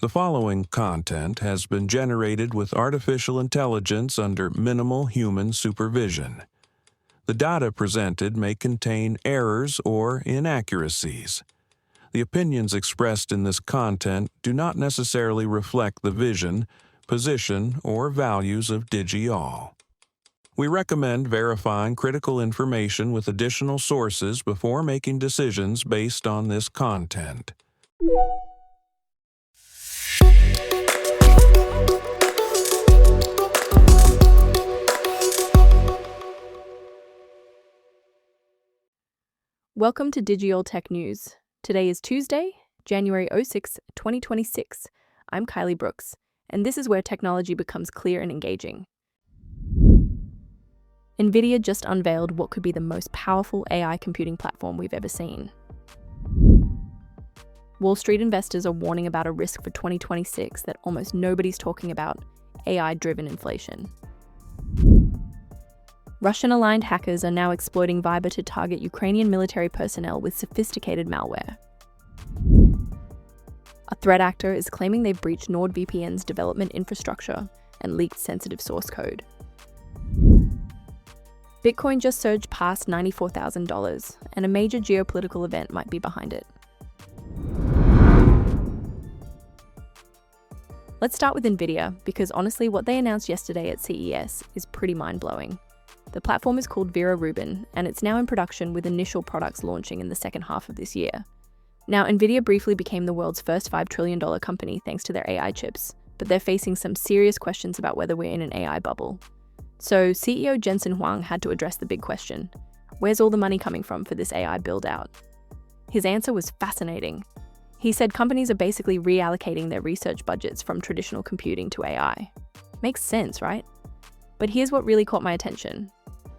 The following content has been generated with artificial intelligence under minimal human supervision. The data presented may contain errors or inaccuracies. The opinions expressed in this content do not necessarily reflect the vision, position, or values of DigiAll. We recommend verifying critical information with additional sources before making decisions based on this content. Welcome to DigiAll Tech News. Today is Tuesday, January 6, 2026. I'm Kylie Brooks, and this is where technology becomes clear and engaging. Nvidia just unveiled what could be the most powerful AI computing platform we've ever seen. Wall Street investors are warning about a risk for 2026 that almost nobody's talking about: AI-driven inflation. Russian-aligned hackers are now exploiting Viber to target Ukrainian military personnel with sophisticated malware. A threat actor is claiming they've breached NordVPN's development infrastructure and leaked sensitive source code. Bitcoin just surged past $94,000, and a major geopolitical event might be behind it. Let's start with Nvidia, because honestly, what they announced yesterday at CES is pretty mind-blowing. The platform is called Vera Rubin, and it's now in production with initial products launching in the second half of this year. Now, Nvidia briefly became the world's first $5 trillion company thanks to their AI chips, but they're facing some serious questions about whether we're in an AI bubble. So CEO Jensen Huang had to address the big question: where's all the money coming from for this AI build-out? His answer was fascinating. He said companies are basically reallocating their research budgets from traditional computing to AI. Makes sense, right? But here's what really caught my attention.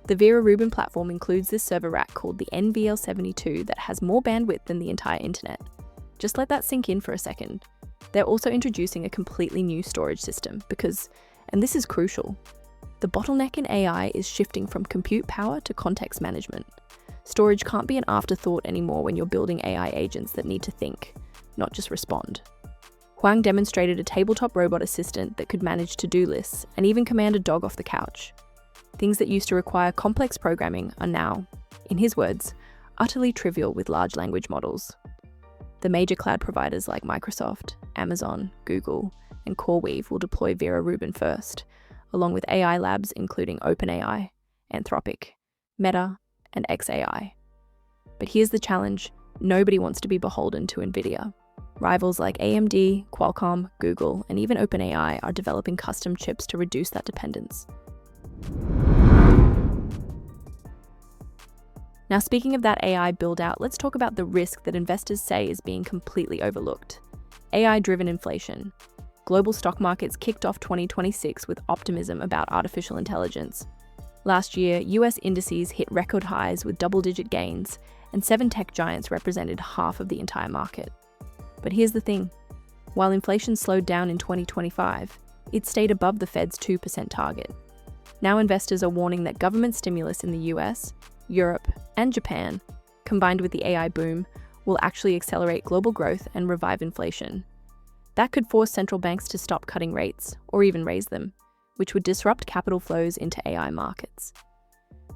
The Vera Rubin platform includes this server rack called the NVL72 that has more bandwidth than the entire internet. Just let that sink in for a second. They're also introducing a completely new storage system because, and this is crucial, the bottleneck in AI is shifting from compute power to context management. Storage can't be an afterthought anymore when you're building AI agents that need to think, not just respond. Huang demonstrated a tabletop robot assistant that could manage to-do lists and even command a dog off the couch. Things that used to require complex programming are now, in his words, utterly trivial with large language models. The major cloud providers like Microsoft, Amazon, Google, and CoreWeave will deploy Vera Rubin first, along with AI labs including OpenAI, Anthropic, Meta, and xAI. But here's the challenge: nobody wants to be beholden to Nvidia. Rivals like AMD, Qualcomm, Google, and even OpenAI are developing custom chips to reduce that dependence. Now, speaking of that AI build-out, let's talk about the risk that investors say is being completely overlooked: AI-driven inflation. Global stock markets kicked off 2026 with optimism about artificial intelligence. Last year, US indices hit record highs with double-digit gains, and 7 tech giants represented half of the entire market. But here's the thing: while inflation slowed down in 2025, it stayed above the Fed's 2% target. Now investors are warning that government stimulus in the US, Europe, and Japan, combined with the AI boom, will actually accelerate global growth and revive inflation. That could force central banks to stop cutting rates, or even raise them, which would disrupt capital flows into AI markets.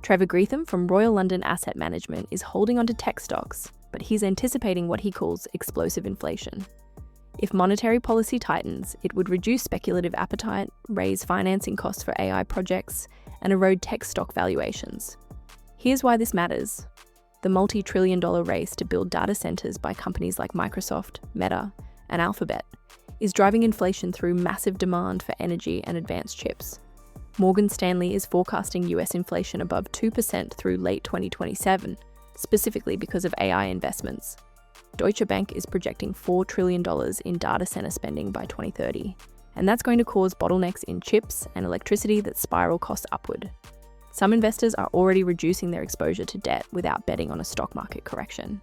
Trevor Greetham from Royal London Asset Management is holding onto tech stocks, but he's anticipating what he calls explosive inflation. If monetary policy tightens, it would reduce speculative appetite, raise financing costs for AI projects, and erode tech stock valuations. Here's why this matters. The multi-trillion-dollar race to build data centers by companies like Microsoft, Meta, and Alphabet is driving inflation through massive demand for energy and advanced chips. Morgan Stanley is forecasting US inflation above 2% through late 2027, specifically because of AI investments. Deutsche Bank is projecting $4 trillion in data center spending by 2030, and that's going to cause bottlenecks in chips and electricity that spiral costs upward. Some investors are already reducing their exposure to debt without betting on a stock market correction.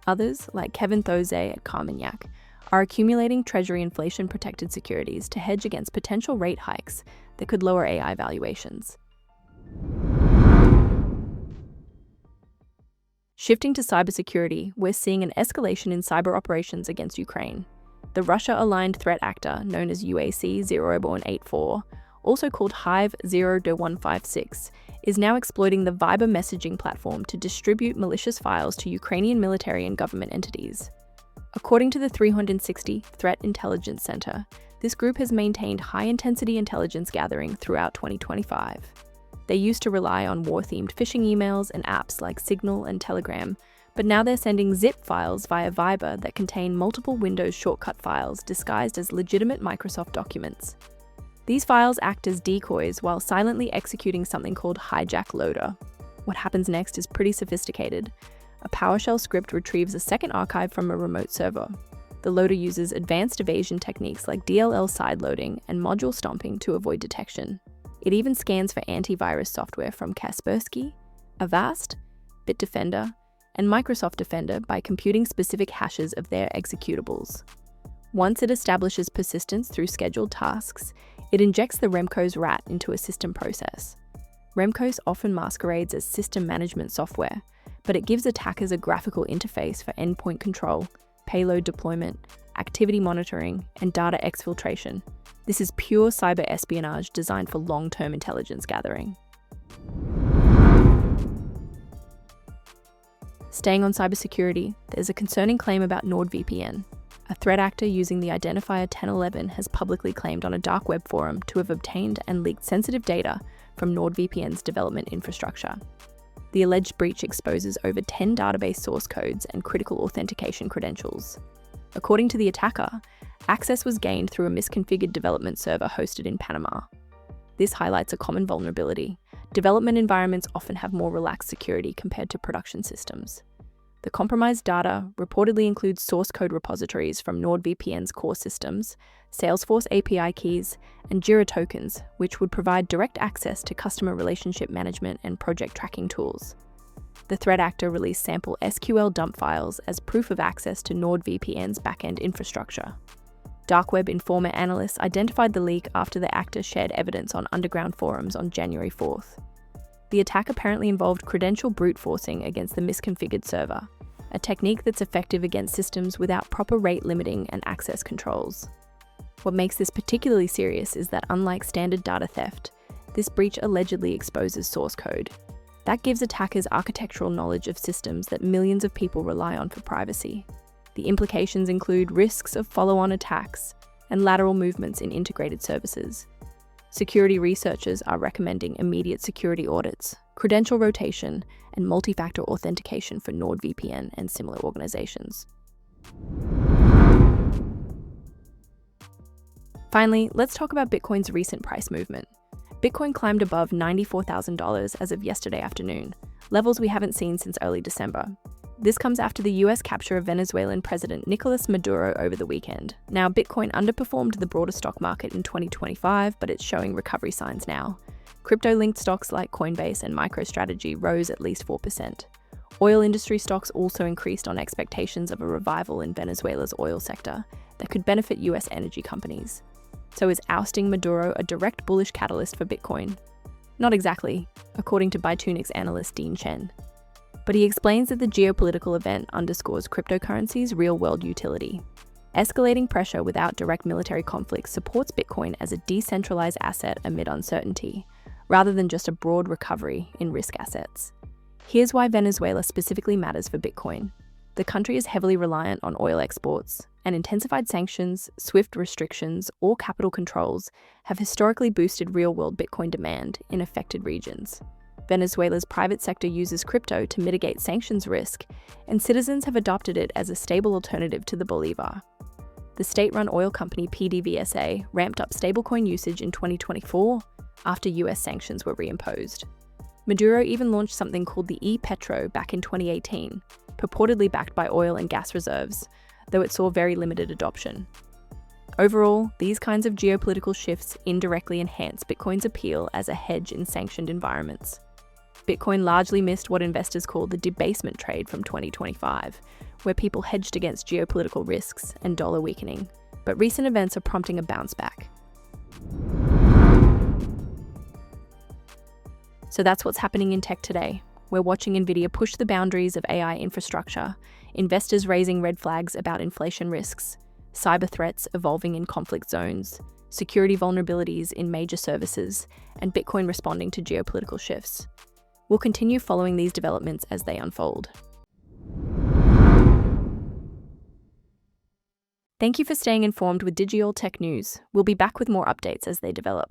Others, like Kevin Those at Carmignac, are accumulating Treasury inflation-protected securities to hedge against potential rate hikes that could lower AI valuations. Shifting to cybersecurity, we're seeing an escalation in cyber operations against Ukraine. The Russia-aligned threat actor, known as UAC 0184, also called Hive 0156, is now exploiting the Viber messaging platform to distribute malicious files to Ukrainian military and government entities. According to the 360 Threat Intelligence Center, this group has maintained high-intensity intelligence gathering throughout 2025. They used to rely on war-themed phishing emails and apps like Signal and Telegram, but now they're sending zip files via Viber that contain multiple Windows shortcut files disguised as legitimate Microsoft documents. These files act as decoys while silently executing something called hijack loader. What happens next is pretty sophisticated. A PowerShell script retrieves a second archive from a remote server. The loader uses advanced evasion techniques like DLL sideloading and module stomping to avoid detection. It even scans for antivirus software from Kaspersky, Avast, Bitdefender, and Microsoft Defender by computing specific hashes of their executables. Once it establishes persistence through scheduled tasks, it injects the Remco's RAT into a system process. Remco's often masquerades as system management software, but it gives attackers a graphical interface for endpoint control, payload deployment, activity monitoring, and data exfiltration. This is pure cyber espionage designed for long-term intelligence gathering. Staying on cybersecurity, there's a concerning claim about NordVPN. A threat actor using the identifier 1011 has publicly claimed on a dark web forum to have obtained and leaked sensitive data from NordVPN's development infrastructure. The alleged breach exposes over 10 database source codes and critical authentication credentials. According to the attacker, access was gained through a misconfigured development server hosted in Panama. This highlights a common vulnerability. Development environments often have more relaxed security compared to production systems. The compromised data reportedly includes source code repositories from NordVPN's core systems, Salesforce API keys, and Jira tokens, which would provide direct access to customer relationship management and project tracking tools. The threat actor released sample SQL dump files as proof of access to NordVPN's backend infrastructure. Dark web informer analysts identified the leak after the actor shared evidence on underground forums on January 4th. The attack apparently involved credential brute forcing against the misconfigured server, a technique that's effective against systems without proper rate limiting and access controls. What makes this particularly serious is that unlike standard data theft, this breach allegedly exposes source code. That gives attackers architectural knowledge of systems that millions of people rely on for privacy. The implications include risks of follow-on attacks and lateral movements in integrated services. Security researchers are recommending immediate security audits, credential rotation, and multi-factor authentication for NordVPN and similar organizations. Finally, let's talk about Bitcoin's recent price movement. Bitcoin climbed above $94,000 as of yesterday afternoon, levels we haven't seen since early December. This comes after the US capture of Venezuelan President Nicolas Maduro over the weekend. Now, Bitcoin underperformed the broader stock market in 2025, but it's showing recovery signs now. Crypto-linked stocks like Coinbase and MicroStrategy rose at least 4%. Oil industry stocks also increased on expectations of a revival in Venezuela's oil sector that could benefit US energy companies. So is ousting Maduro a direct bullish catalyst for Bitcoin? Not exactly, according to Bitunic's analyst Dean Chen. But he explains that the geopolitical event underscores cryptocurrency's real-world utility. Escalating pressure without direct military conflict supports Bitcoin as a decentralized asset amid uncertainty, rather than just a broad recovery in risk assets. Here's why Venezuela specifically matters for Bitcoin. The country is heavily reliant on oil exports, and intensified sanctions, swift restrictions, or capital controls have historically boosted real-world Bitcoin demand in affected regions. Venezuela's private sector uses crypto to mitigate sanctions risk, and citizens have adopted it as a stable alternative to the bolivar. The state-run oil company PDVSA ramped up stablecoin usage in 2024 after US sanctions were reimposed. Maduro even launched something called the e-Petro back in 2018, purportedly backed by oil and gas reserves, though it saw very limited adoption. Overall, these kinds of geopolitical shifts indirectly enhance Bitcoin's appeal as a hedge in sanctioned environments. Bitcoin largely missed what investors call the debasement trade from 2025, where people hedged against geopolitical risks and dollar weakening, but recent events are prompting a bounce back. So that's what's happening in tech today. we're watching Nvidia push the boundaries of AI infrastructure, investors raising red flags about inflation risks, cyber threats evolving in conflict zones, security vulnerabilities in major services, and Bitcoin responding to geopolitical shifts. We'll continue following these developments as they unfold. Thank you for staying informed with Digital Tech News. We'll be back with more updates as they develop.